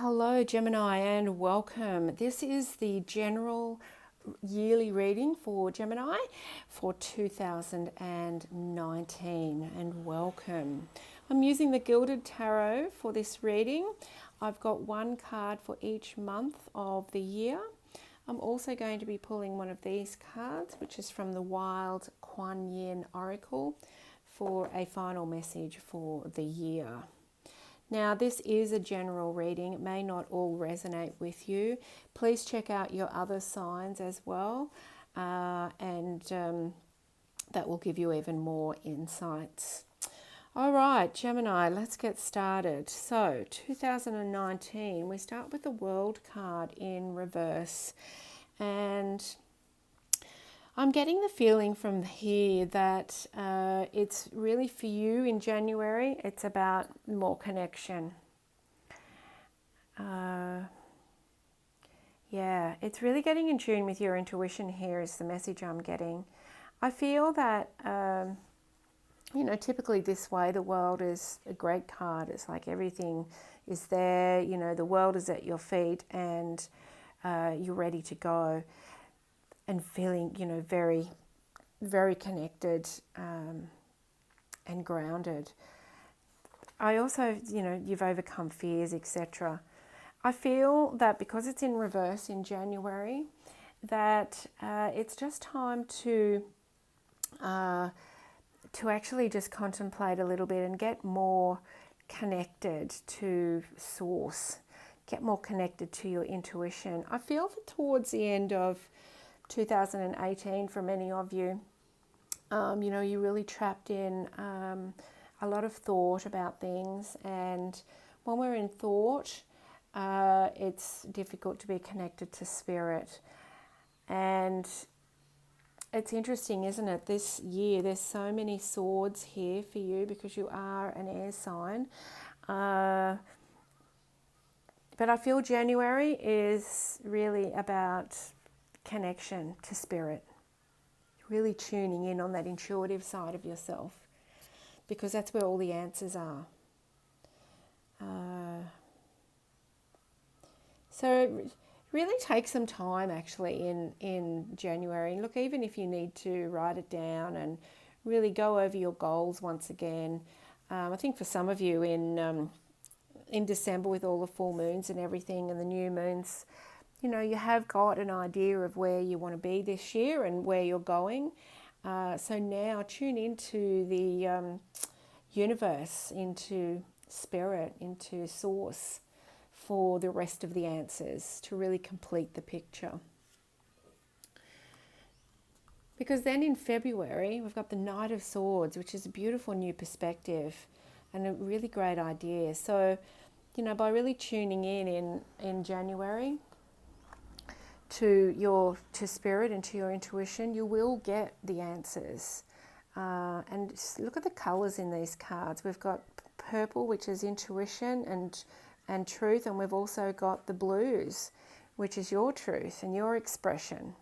Hello, Gemini, and welcome. This is the general yearly reading for Gemini for 2019, and welcome. I'm using the Gilded Tarot for this reading. I've got one card for each month of the year. I'm also going to be pulling one of these cards, which is from the Wild Kuan Yin Oracle, for a final message for the year. Now, this is a general reading. It may not all resonate with you. Please check out your other signs as well, and that will give you even more insights. All right, Gemini, let's get started. So, 2019, we start with the World card in reverse. And I'm getting the feeling from here that it's really for you in January. It's about more connection. Yeah, it's really getting in tune with your intuition here is the message I'm getting. I feel that, typically this way, the world is a great card. It's like everything is there, the world is at your feet and you're ready to go. And feeling, very, very connected and grounded. I also, you've overcome fears, etc. I feel that because it's in reverse in January, that it's just time to actually just contemplate a little bit and get more connected to Source, get more connected to your intuition. I feel that towards the end of 2018, for many of you, you're really trapped in a lot of thought about things, and when we're in thought, it's difficult to be connected to spirit. And it's interesting, isn't it? This year, there's so many swords here for you because you are an air sign. But I feel January is really about connection to spirit, really tuning in on that intuitive side of yourself, because that's where all the answers are. So really take some time actually in January. And look, even if you need to write it down and really go over your goals once again. I think for some of you in December, with all the full moons and everything and the new moons, you have got an idea of where you want to be this year and where you're going. So now tune into the universe, into spirit, into Source for the rest of the answers to really complete the picture. Because then in February, we've got the Knight of Swords, which is a beautiful new perspective and a really great idea. So, by really tuning in January, to spirit and to your intuition, you will get the answers. And just look at the colours in these cards. We've got purple, which is intuition and truth, and we've also got the blues, which is your truth and your expression.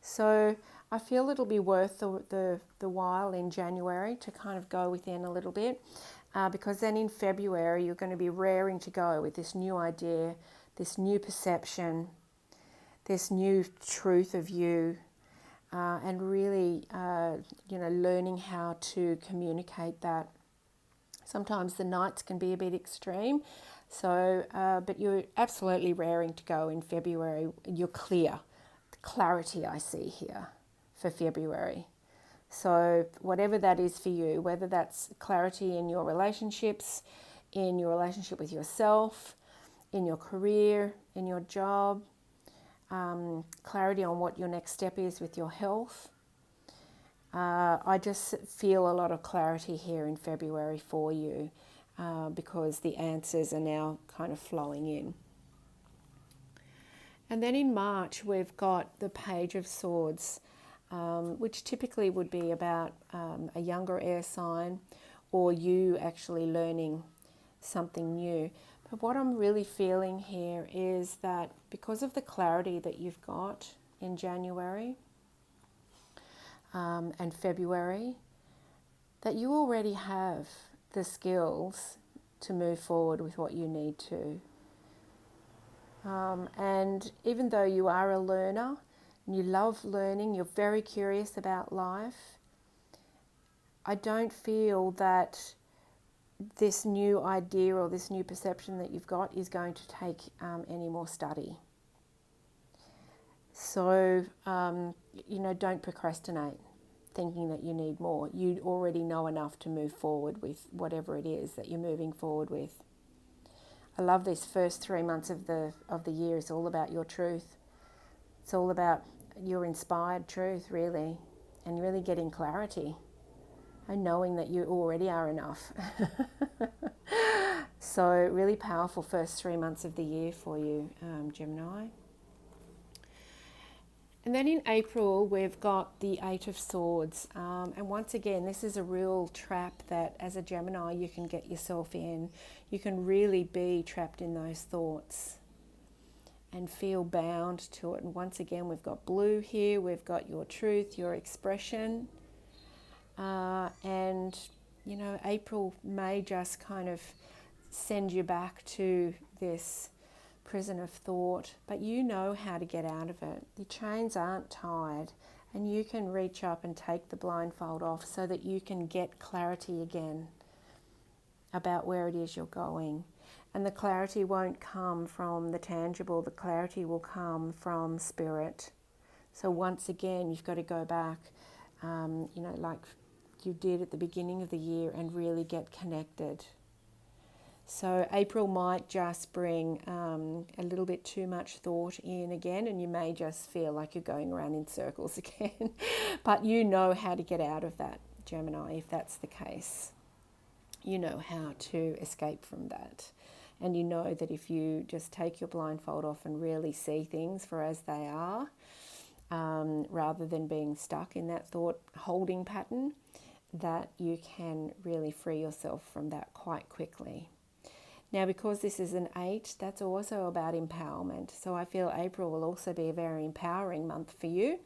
So I feel it'll be worth the while in January to kind of go within a little bit, because then in February you're going to be raring to go with this new idea, this new perception, this new truth of you, and really, learning how to communicate that. Sometimes the nights can be a bit extreme, so but you're absolutely raring to go in February. You're clear, the clarity I see here for February. So whatever that is for you, whether that's clarity in your relationships, in your relationship with yourself, in your career, in your job, clarity on what your next step is with your health. I just feel a lot of clarity here in February for you, because the answers are now kind of flowing in. And then in March, we've got the Page of Swords, which typically would be about a younger air sign or you actually learning something new. But what I'm really feeling here is that because of the clarity that you've got in January and February, that you already have the skills to move forward with what you need to. And even though you are a learner and you love learning, you're very curious about life, I don't feel that this new idea or this new perception that you've got is going to take any more study. So, don't procrastinate thinking that you need more. You already know enough to move forward with whatever it is that you're moving forward with. I love this first 3 months of the year. It's all about your truth. It's all about your inspired truth, really, and really getting clarity and knowing that you already are enough. So really powerful first 3 months of the year for you, Gemini. And then in April, we've got the Eight of Swords. And once again, this is a real trap that as a Gemini, you can get yourself in. You can really be trapped in those thoughts and feel bound to it. And once again, we've got blue here. We've got your truth, your expression. And, April may just kind of send you back to this prison of thought, but you know how to get out of it. The chains aren't tied, and you can reach up and take the blindfold off so that you can get clarity again about where it is you're going. And the clarity won't come from the tangible, the clarity will come from spirit. So once again, you've got to go back, like you did at the beginning of the year, and really get connected. So April might just bring a little bit too much thought in again, and you may just feel like you're going around in circles again. But you know how to get out of that, Gemini, if that's the case. You know how to escape from that. And you know that if you just take your blindfold off and really see things for as they are, rather than being stuck in that thought holding pattern, that you can really free yourself from that quite quickly. Now, because this is an 8, that's also about empowerment. So I feel April will also be a very empowering month for you.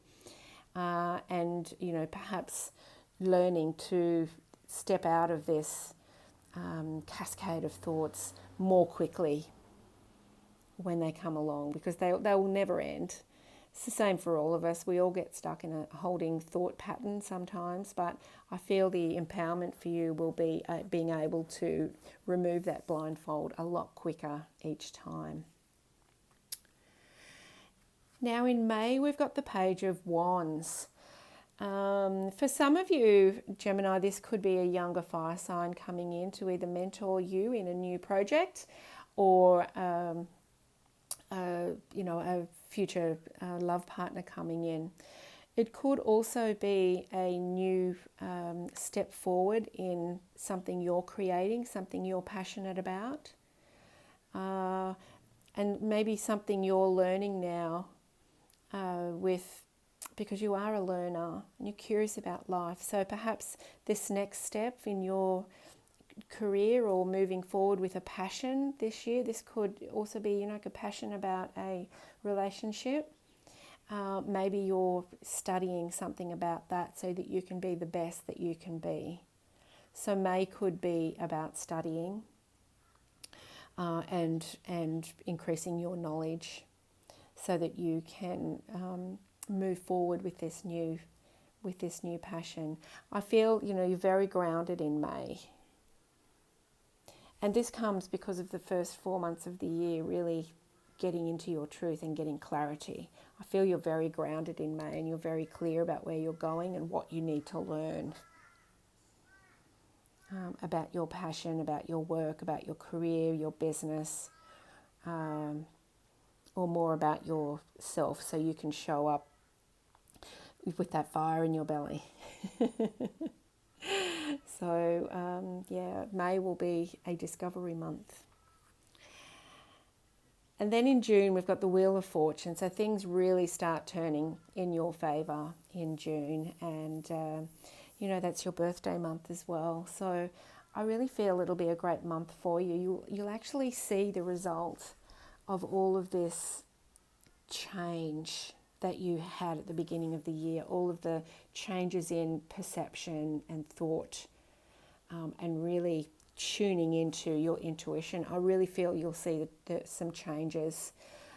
And, perhaps learning to step out of this cascade of thoughts more quickly when they come along, because they will never end. It's the same for all of us. We all get stuck in a holding thought pattern sometimes, but I feel the empowerment for you will be being able to remove that blindfold a lot quicker each time. Now in May, we've got the Page of Wands. For some of you, Gemini, this could be a younger fire sign coming in to either mentor you in a new project or a future love partner coming in. It could also be a new step forward in something you're creating, something you're passionate about, and maybe something you're learning now because you are a learner and you're curious about life. So perhaps this next step in your career or moving forward with a passion this year, this could also be a passion about a relationship. Maybe you're studying something about that so that you can be the best that you can be. So May could be about studying and increasing your knowledge so that you can move forward with this new passion. I feel you're very grounded in May. And this comes because of the first 4 months of the year really getting into your truth and getting clarity. I feel you're very grounded in May and you're very clear about where you're going and what you need to learn about your passion, about your work, about your career, your business, or more about yourself so you can show up with that fire in your belly. So, May will be a discovery month. And then in June, we've got the Wheel of Fortune. So things really start turning in your favour in June. And, that's your birthday month as well. So I really feel it'll be a great month for you. You'll actually see the result of all of this change that you had at the beginning of the year, all of the changes in perception and thought, and really tuning into your intuition. I really feel you'll see some changes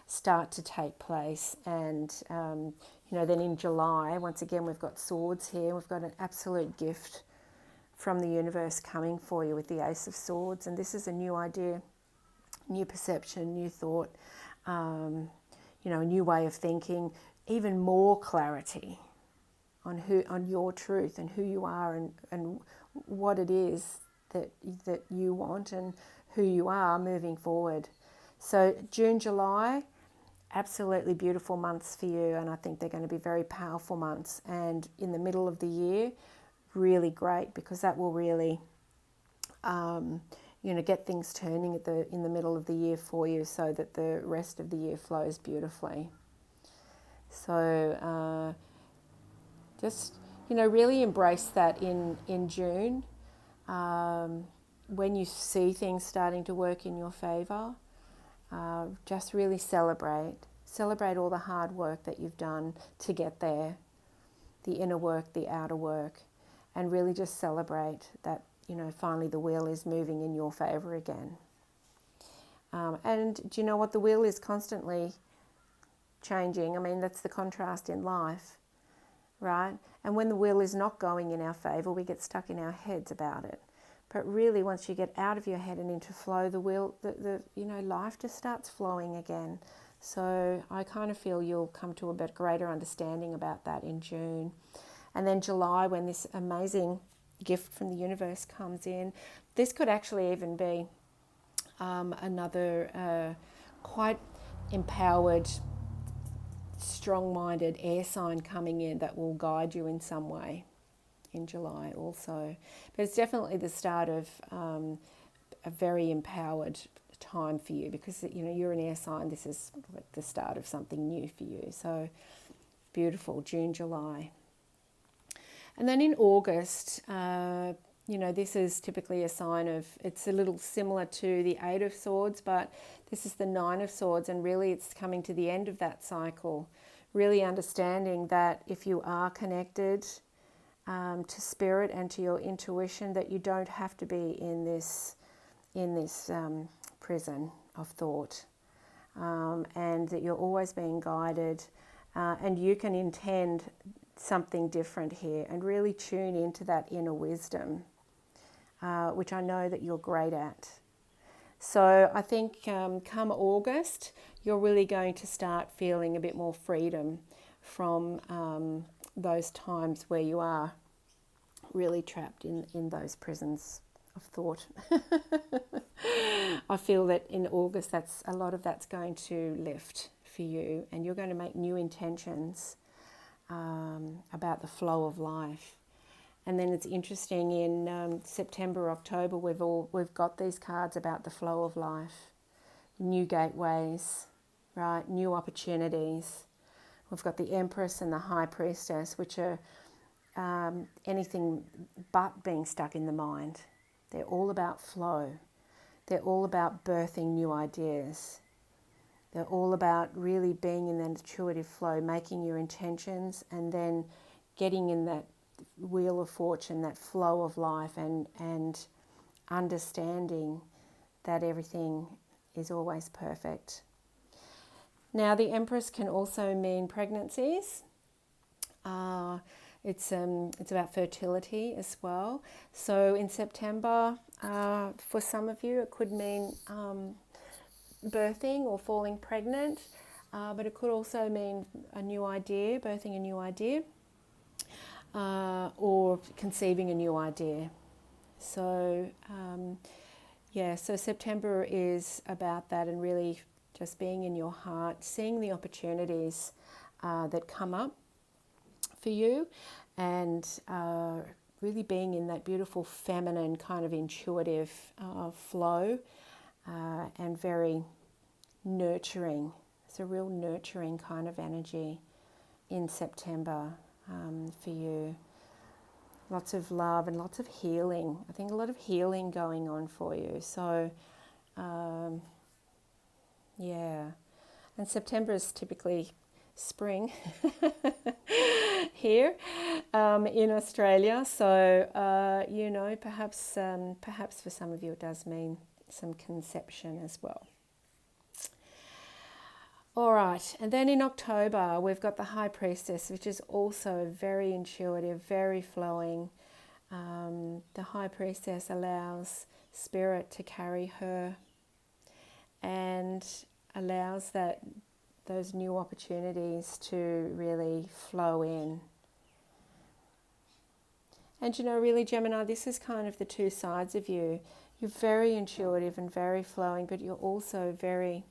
start to take place. And, then in July, once again, we've got swords here. We've got an absolute gift from the universe coming for you with the Ace of Swords. And this is a new idea, new perception, new thought, a new way of thinking, even more clarity on your truth and who you are and what it is that you want and who you are moving forward. So June, July, absolutely beautiful months for you, and I think they're going to be very powerful months. And in the middle of the year, really great, because that will really get things turning in the middle of the year for you, so that the rest of the year flows beautifully. So just really embrace that in June, when you see things starting to work in your favor. Just really celebrate all the hard work that you've done to get there, the inner work, the outer work, and really just celebrate that, finally the wheel is moving in your favor again. And do you know what? The wheel is constantly changing. I mean, that's the contrast in life, right? And when the wheel is not going in our favor, we get stuck in our heads about it. But really, once you get out of your head and into flow, the wheel, life just starts flowing again. So I kind of feel you'll come to a bit greater understanding about that in June. And then July, when this amazing gift from the universe comes in, this could actually even be another quite empowered, strong-minded air sign coming in that will guide you in some way in July also. But it's definitely the start of a very empowered time for you, because you're an air sign. This is like the start of something new for you. So beautiful, June, July. And then in August, this is typically a sign of, it's a little similar to the Eight of Swords, but this is the Nine of Swords, and really it's coming to the end of that cycle. Really understanding that if you are connected to spirit and to your intuition, that you don't have to be in this prison of thought, and that you're always being guided, and you can intend something different here and really tune into that inner wisdom, which I know that you're great at. So I think come August, you're really going to start feeling a bit more freedom from those times where you are really trapped in those prisons of thought. I feel that in August, a lot of that's going to lift for you, and you're going to make new intentions about the flow of life. And then it's interesting, in September, October, we've got these cards about the flow of life, new gateways, right? New opportunities. We've got the Empress and the High Priestess, which are anything but being stuck in the mind. They're all about flow. They're all about birthing new ideas. They're all about really being in that intuitive flow, making your intentions, and then getting in that wheel of fortune, that flow of life, and understanding that everything is always perfect. Now, the Empress can also mean pregnancies. It's about fertility as well. So in September, for some of you, it could mean birthing or falling pregnant, but it could also mean a new idea, birthing a new idea, or conceiving a new idea. So so September is about that, and really just being in your heart, seeing the opportunities that come up for you, and really being in that beautiful feminine kind of intuitive flow, and very nurturing. It's a real nurturing kind of energy in September for you. Lots of love and lots of healing. I think a lot of healing going on for you. So, and September is typically spring here in Australia. So, perhaps for some of you it does mean some conception as well. All right, and then in October, we've got the High Priestess, which is also very intuitive, very flowing. The High Priestess allows Spirit to carry her and allows those new opportunities to really flow in. And really, Gemini, this is kind of the two sides of you. You're very intuitive and very flowing, but you're also very,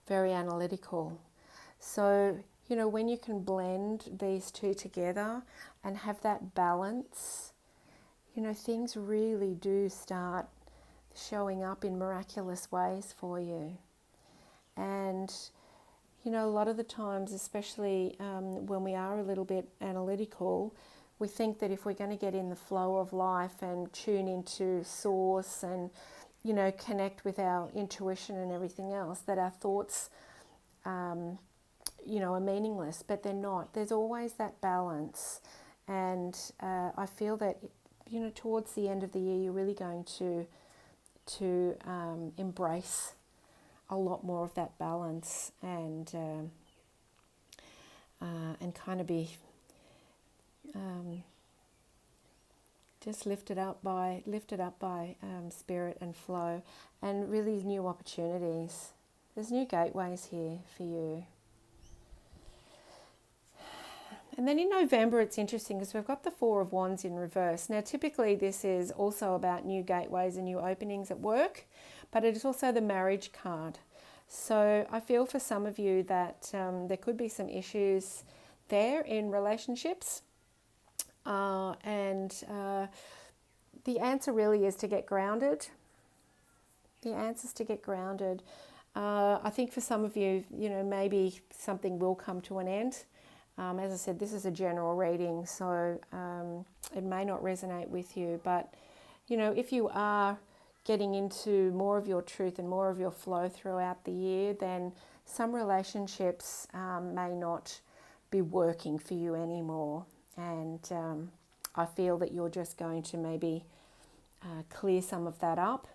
very analytical. So, when you can blend these two together and have that balance, things really do start showing up in miraculous ways for you. And, a lot of the times, especially when we are a little bit analytical, we think that if we're going to get in the flow of life and tune into source and, connect with our intuition and everything else, that our thoughts, are meaningless, but they're not. There's always that balance. And I feel that, towards the end of the year, you're really going to embrace a lot more of that balance and kind of be just lifted up by Spirit and flow, and really new opportunities. There's new gateways here for you. And then in November, it's interesting because we've got the Four of Wands in reverse. Now, typically this is also about new gateways and new openings at work, but it is also the marriage card. So I feel for some of you that there could be some issues there in relationships. And the answer really is to get grounded. The answer is to get grounded. I think for some of you, maybe something will come to an end. As I said, this is a general reading, so it may not resonate with you. But, if you are getting into more of your truth and more of your flow throughout the year, then some relationships may not be working for you anymore. And I feel that you're just going to maybe clear some of that up.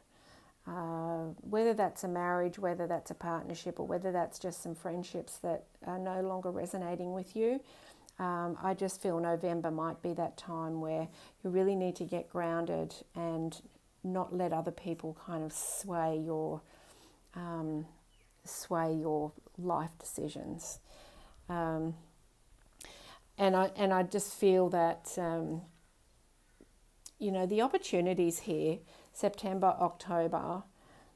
Whether that's a marriage, whether that's a partnership, or whether that's just some friendships that are no longer resonating with you. I just feel November might be that time where you really need to get grounded and not let other people kind of sway your life decisions. And I just feel that the opportunities here, September, October,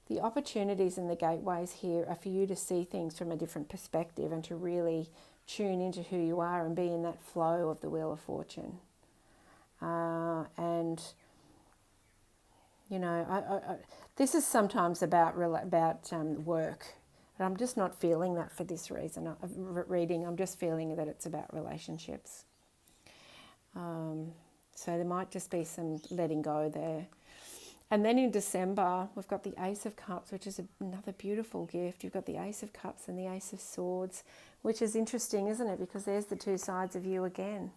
the opportunities and the gateways here are for you to see things from a different perspective and to really tune into who you are and be in that flow of the Wheel of Fortune. This is sometimes about work, but I'm just not feeling that for this reason. Reading, I'm just feeling that it's about relationships. So there might just be some letting go there. And then in December, we've got the Ace of Cups, which is another beautiful gift. You've got the Ace of Cups and the Ace of Swords, which is interesting, isn't it? Because there's the two sides of you again.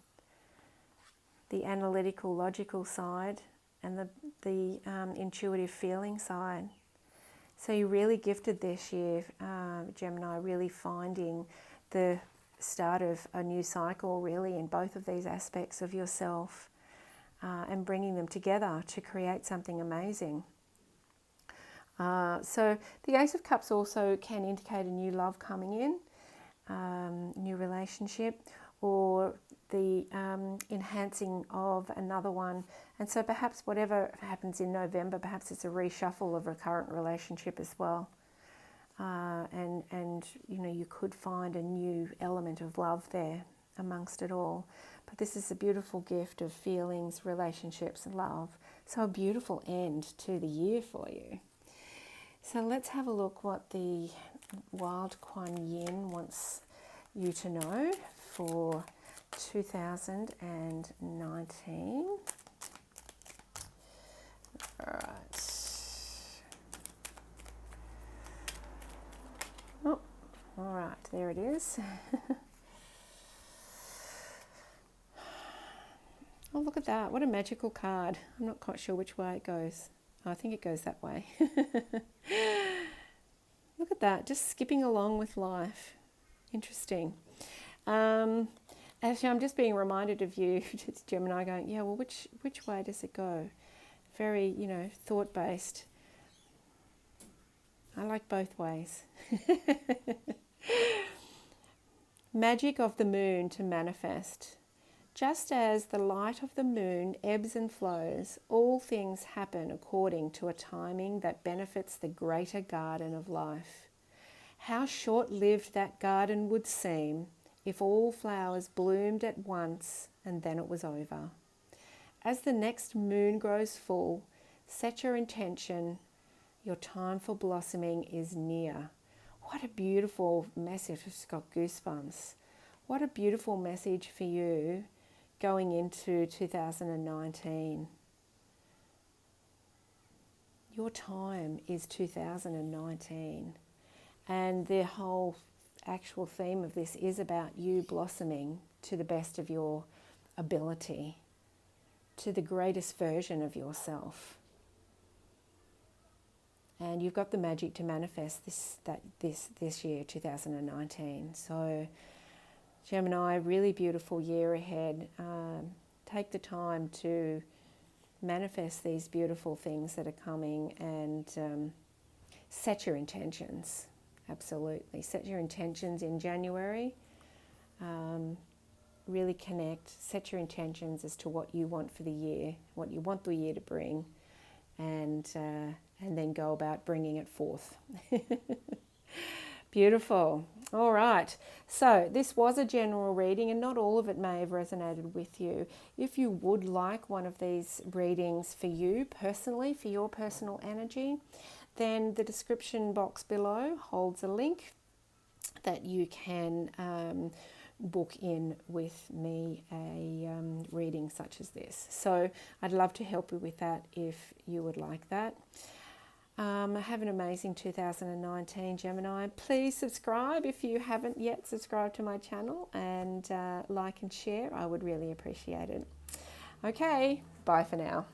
The analytical, logical side and the intuitive feeling side. So you're really gifted this year, Gemini, really finding the start of a new cycle, really, in both of these aspects of yourself. And bringing them together to create something amazing. So the Ace of Cups also can indicate a new love coming in, new relationship, or the enhancing of another one. And so perhaps whatever happens in November, perhaps it's a reshuffle of a current relationship as well. And you could find a new element of love there amongst it all. But this is a beautiful gift of feelings, relationships, and love. So a beautiful end to the year for you. So let's have a look what the Wild Kuan Yin wants you to know for 2019. All right. Oh, all right, there it is. Oh, look at that. What a magical card. I'm not quite sure which way it goes. Oh, I think it goes that way. Look at that, just skipping along with life. Interesting. Actually, I'm just being reminded of you, Gemini, going, yeah, well, which way does it go? Very, thought-based. I like both ways. Magic of the moon to manifest. Just as the light of the moon ebbs and flows, all things happen according to a timing that benefits the greater garden of life. How short-lived that garden would seem if all flowers bloomed at once and then it was over. As the next moon grows full, set your intention. Your time for blossoming is near. What a beautiful message. I've just got goosebumps. What a beautiful message for you going into 2019. Your time is 2019. And the whole actual theme of this is about you blossoming to the best of your ability, to the greatest version of yourself. And you've got the magic to manifest this year, 2019. So Gemini, really beautiful year ahead. Take the time to manifest these beautiful things that are coming, and set your intentions. Absolutely. Set your intentions in January. Really connect. Set your intentions as to what you want for the year, what you want the year to bring, and then go about bringing it forth. Beautiful. All right. So this was a general reading, and not all of it may have resonated with you. If you would like one of these readings for you personally, for your personal energy, then the description box below holds a link that you can book in with me a reading such as this. So I'd love to help you with that if you would like that. Have an amazing 2019, Gemini. Please subscribe if you haven't yet subscribed to my channel, and like and share. I would really appreciate it. Okay, bye for now.